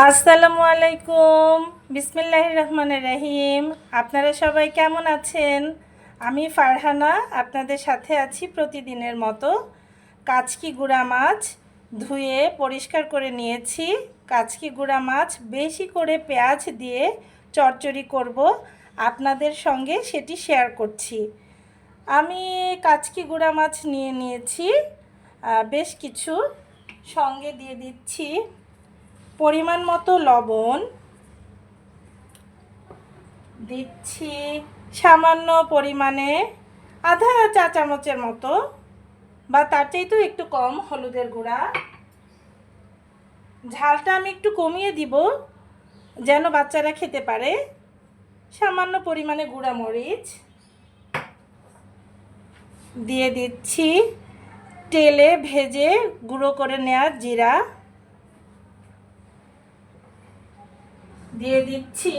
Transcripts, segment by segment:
আসসালামু আলাইকুম। বিসমিল্লাহির রহমানির রহিম। আপনারা সবাই কেমন আছেন? আমি ফারহানা আপনাদের সাথে আছি প্রতিদিনের মতো। কাচকি গুঁড়া মাছ ধুয়ে পরিষ্কার করে নিয়েছি। কাচকি গুঁড়া মাছ বেশি করে পেঁয়াজ দিয়ে চচ্চড়ি করব, আপনাদের সঙ্গে সেটি শেয়ার করছি। আমি কাচকি গুঁড়া মাছ নিয়ে নিয়েছি বেশ কিছু, সঙ্গে দিয়ে দিচ্ছি পরিমাণ মতো লবণ, দিচ্ছি সামান্য পরিমাণে আধা চা চামচের মতো বা তার চাইতেও একটু কম হলুদের গুঁড়া। ঝালটা আমি একটু কমিয়ে দিব যেন বাচ্চারা খেতে পারে। সামান্য পরিমাণে গুঁড়া মরিচ দিয়ে দিচ্ছি, তেলে ভেজে গুঁড়ো করে নেওয়া জিরা দিয়ে দিচ্ছি,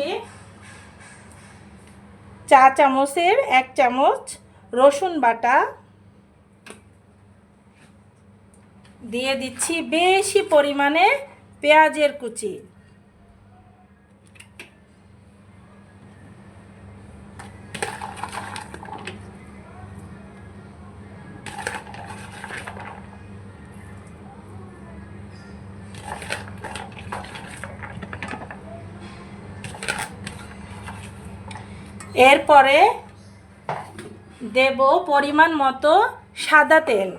চা চামচের 1 চামচ রসুন বাটা দিয়ে দিচ্ছি, বেশি পরিমাণে পেঁয়াজের কুচি, এরপরে দেব পরিমাণ মতো সাদা তেল।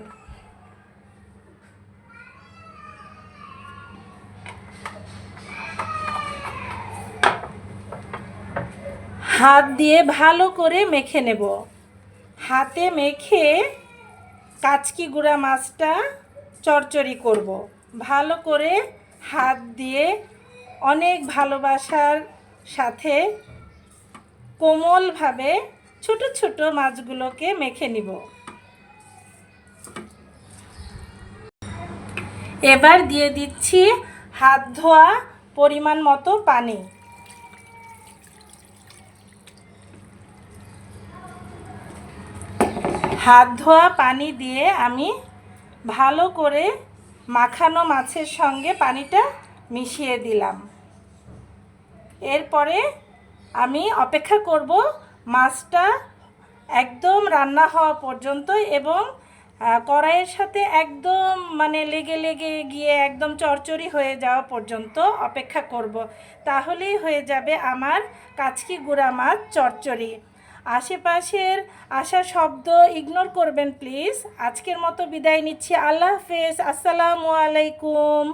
হাত দিয়ে ভালো করে মেখে নেব। হাতে মেখে কাচকি গুঁড়া মাছটা চচ্চড়ি করব। ভালো করে হাত দিয়ে অনেক ভালোবাসার সাথে কোমলভাবে ছোট ছোট মাছগুলোকে মেখে নিব। এবার দিয়ে দিচ্ছি হাত ধোয়া পরিমাণ মতো পানি। হাত ধোয়া পানি দিয়ে আমি ভালো করে মাখানো মাছের সঙ্গে পানিটা মিশিয়ে দিলাম। এরপরে আমি অপেক্ষা করব মাছটা একদম রান্না হওয়া পর্যন্ত এবং কড়াইয়ের সাথে একদম লেগে লেগে গিয়ে একদম চড়চড়ি হয়ে যাওয়া পর্যন্ত অপেক্ষা করব। তাহলেই হয়ে যাবে আমার কাচকি গুঁড়া মাছ চচ্চড়ি। আশেপাশের আসা শব্দ ইগনোর করবেন প্লিজ। আজকের মতো বিদায় নিচ্ছি। আল্লাহ হাফেজ। আসসালামু আলাইকুম।